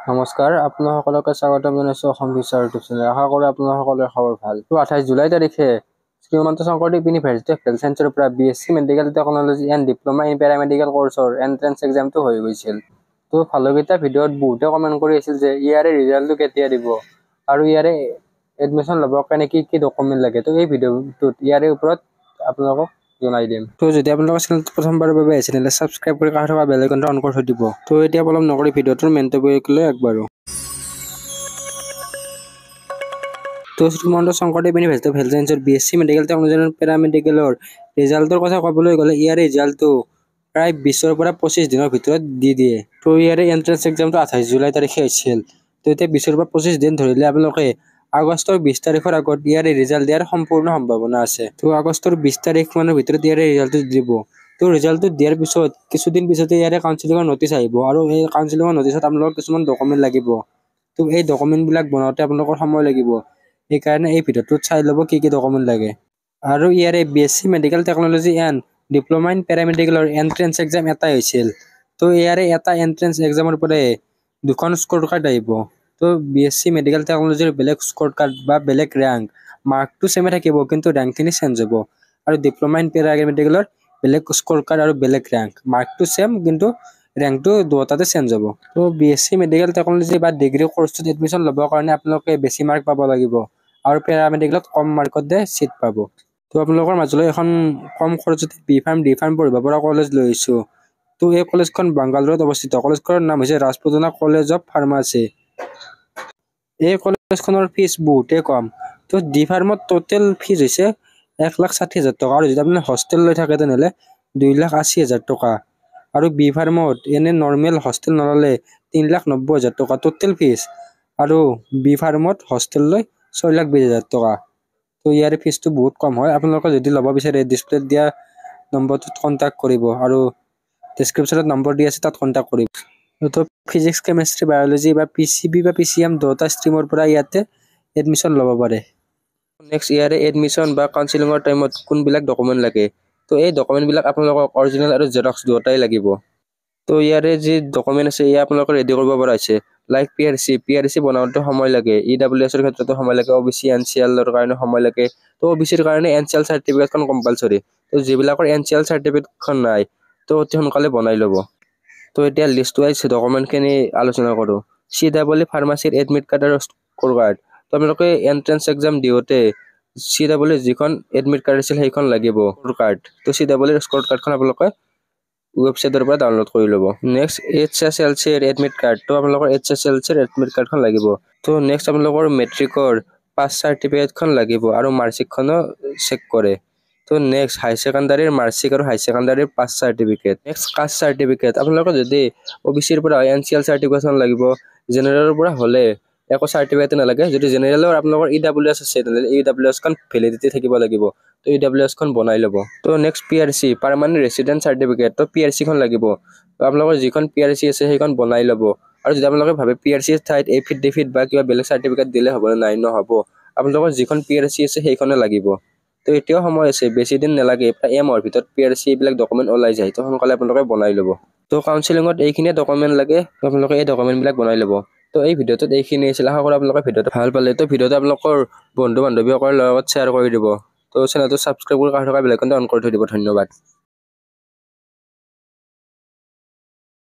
নমস্কাৰ, আপোনাক সকলোকে স্বাগতম জনাইছোঁ অসম ফিউচাৰ ইউটিউব চেনেল। আশা কৰোঁ আপোনাৰ সকলোৰে খবৰ ভাল। 28 জুলাই তাৰিখে Srimanta Sankardev university of health ছায়েন্সৰ পৰা BSc medical technology and diploma in paramedical কৰ্চৰ এণ্ট্ৰেন্স এক্সামটো হৈ গৈছিল। ভালকেইটা ভিডিঅ'ত বহুতে কমেণ্ট কৰি আছিল যে ইয়াৰে ৰিজাল্টটো কেতিয়া দিব আৰু ইয়াৰে এডমিশ্যন ল'বৰ কাৰণে কি ডকুমেণ্ট লাগে। এই ভিডিঅ'টোত ইয়াৰে ওপৰত আপোনালোকক জনাই দিম। যদি আপোনালোকৰ চেনেলটো প্ৰথমবাৰৰ বাবে আহিছে তেন্তে ছাবস্ক্ৰাইব কৰি কাষত থকা বেল আইকনটো অন কৰি থৈ দিব। এতিয়া পলম নকৰি ভিডিঅ'টোৰ মেইন টপিকলৈ আগবাঢ়ো। Srimanta Sankardev university of health ছায়েন্সৰ BSc মেডিকেল টেকনলজি এণ্ড পেৰামেডিকেলৰ ৰিজাল্টৰ কথা ক'বলৈ গ'লে ইয়াৰ ৰিজাল্টটো প্ৰায় 20 পৰা 25 দিনৰ ভিতৰত দি দিয়ে। ইয়াৰে এণ্ট্ৰেন্স এক্সামটো 28 জুলাই তাৰিখে হৈছিল। এতিয়া 20 পৰা 25 দিন ধৰিলে আপোনালোকে আগষ্টৰ 20 তাৰিখৰ আগত ইয়াৰে ৰিজাল্ট দিয়াৰ সম্পূৰ্ণ সম্ভাৱনা আছে। আগষ্টৰ 20 তাৰিখ মানৰ ভিতৰত ইয়াৰে ৰিজাল্টটো দিব। ৰিজাল্টটো দিয়াৰ পিছত কিছুদিন পিছতে ইয়াৰে কাউন্সিলিঙৰ নটিচ আহিব আৰু এই কাউন্সিলিঙৰ নটিচত আপোনালোকৰ কিছুমান ডকুমেণ্ট লাগিব। এই ডকুমেণ্টবিলাক বনাওঁতে আপোনালোকৰ সময় লাগিব। সেইকাৰণে এই ভিডিঅ'টোত চাই ল'ব কি ডকুমেণ্ট লাগে। আৰু ইয়াৰে BSc medical technology and diploma in পেৰামেডিকেলৰ এণ্ট্ৰেন্স এক্সাম এটাই হৈছিল। ইয়াৰে এটা এণ্ট্ৰেন্স এক্সামৰ পৰাই দুখন স্ক'ৰ কাৰ্ড আহিব। BSc মেডিকেল টেকনলজিৰ বেলেগ স্ক'ৰ কাৰ্ড বা বেলেগ ৰেংক, মাৰ্কটো চেমে থাকিব কিন্তু ৰেংকখিনি চেঞ্জ হ'ব। আৰু ডিপ্ল'মা ইন পেৰামেডিকেলৰ বেলেগ স্ক'ৰ কাৰ্ড আৰু বেলেগ ৰেংক, মাৰ্কটো চেম কিন্তু ৰেংকটো দুটাতে চেঞ্জ হ'ব। BSc মেডিকেল টেকনলজি বা ডিগ্ৰী কৰ্চটোত এডমিশ্যন ল'বৰ কাৰণে আপোনালোকে বেছি মাৰ্ক পাব লাগিব আৰু পেৰামেডিকেলত কম মাৰ্কতে চিট পাব। আপোনালোকৰ মাজলৈ এখন কম খৰচতে B.Pharm D.Pharm পঢ়িব পৰা কলেজ লৈ আহিছোঁ। এই কলেজখন বাংগালুৰুত অৱস্থিত। কলেজখনৰ নাম হৈছে ৰাজপুতনা কলেজ অফ ফাৰ্মাচী। এই কলেজখনৰ ফিজ বহুতেই কম। D.Pharmত টোটেল ফিজ হৈছে 1,60,000 টকা আৰু যদি আপুনি হোষ্টেল লৈ থাকে তেনেহ'লে 2,80,000 টকা। আৰু B.Pharmত এনে নৰ্মেল হোষ্টেল নল'লে 3,90,000 টকা টোটেল ফিজ। আৰু B.Pharmত হোষ্টেল লৈ 6,20,000 টকা। ইয়াৰে ফিজটো বহুত কম হয়। আপোনালোকে যদি ল'ব বিচাৰে ডিছপ্লেত দিয়া নম্বৰটোত কণ্টেক্ট কৰিব আৰু ডেছক্ৰিপশ্যনত নম্বৰ দি আছে তাত কণ্টেক্ট কৰিব। ফিজিক্স, কেমেষ্ট্ৰি, বায়'লজি বা PCB বা PCM দুটা ষ্ট্ৰীমৰ পৰা ইয়াতে এডমিশ্যন ল'ব পাৰে। নেক্সট ইয়াৰে এডমিশ্যন বা কাউন্সিলিঙৰ টাইমত কোনবিলাক ডকুমেণ্ট লাগে। এই ডকুমেণ্টবিলাক আপোনালোকক অৰিজিনেল আৰু জেৰক্স দুয়োটাই লাগিব। ইয়াৰে যি ডকুমেণ্ট আছে এয়া আপোনালোকে ৰেডি কৰিব পৰা হৈছে। লাইক PRC বনাওঁতে সময় লাগে, EWS ৰ ক্ষেত্ৰতো সময় লাগে, OBC NCL ৰ কাৰণে সময় লাগে। OBC ৰ কাৰণে NCL চাৰ্টিফিকেটখন কম্পালচৰি। যিবিলাকৰ NCL চাৰ্টিফিকেটখন নাই অতি সোনকালে বনাই ল'ব। এতিয়া লিষ্ট ৱাইজ ডকুমেণ্টখিনি আলোচনা কৰোঁ। CEE ফাৰ্মাচীৰ এডমিট কাৰ্ড আৰু স্ক'ৰ কাৰ্ড। আপোনালোকে এণ্ট্ৰেন্স এক্সাম দিওঁতে CEE যিখন এডমিট কাৰ্ড আছিল সেইখন লাগিব স্ক'ৰ কাৰ্ড। CEE স্ক'ৰ কাৰ্ডখন আপোনালোকে ৱেবছাইটৰ পৰা ডাউনলোড কৰি ল'ব। Next HSLC admit card. আপোনালোকৰ HSLC এডমিট কাৰ্ডখন লাগিব। নেক্সট আপোনালোকৰ মেট্ৰিকৰ পাছ চাৰ্টিফিকেটখন লাগিব আৰু মাৰ্কশ্বিটখনো চেক কৰে। নেক্সট হাই ছেকেণ্ডাৰীৰ মাৰ্কশ্বিট আৰু হাই ছেকেণ্ডাৰীৰ pass certificate. Next caste certificate. আপোনালোকৰ যদি OBC ৰ পৰা NCL চাৰ্টিফিকেটখন লাগিব, জেনেৰেলৰ পৰা হ'লে একো চাৰ্টিফিকেট নালাগে। যদি জেনেৰেলৰ আপোনালোকৰ EWS আছে তেনেহ'লে EWSখন ভেলিডিটি থাকিব লাগিব। EWSখন বনাই ল'ব। Next PRC permanent resident certificate. PRCখন লাগিব। আপোনালোকৰ যিখন PRC আছে সেইখন বনাই ল'ব। আৰু যদি আপোনালোকে ভাবে PRC ঠাইত এফিডেভিট বা কিবা বেলেগ চাৰ্টিফিকেট দিলে হ'ব নাই, নহ'ব। আপোনালোকৰ যিখন PRC আছে সেইখনে লাগিব। এতিয়াও সময় আছে, বেছি দিন নালাগে, প্ৰায় এমাহৰ ভিতৰত PRC এইবিলাক ডকুমেণ্ট ওলাই যায়। সোনকালে আপোনালোকে বনাই ল'ব। কাউন্সিলিঙত এইখিনিয়ে ডকুমেণ্ট লাগে, আপোনালোকে এই ডকুমেণ্টবিলাক বনাই ল'ব। এই ভিডিঅ'টোত এইখিনি আছিল। আশা কৰোঁ আপোনালোকে ভিডিঅ'টো ভাল পালে। ভিডিঅ'টো আপোনালোকৰ বন্ধু বান্ধৱীসকলৰ লগত শ্বেয়াৰ কৰি দিব। চেনেলটো ছাবস্ক্ৰাইব কৰি কাষত থকা বেল আইকনটো অন কৰি থৈ দিব। ধন্যবাদ।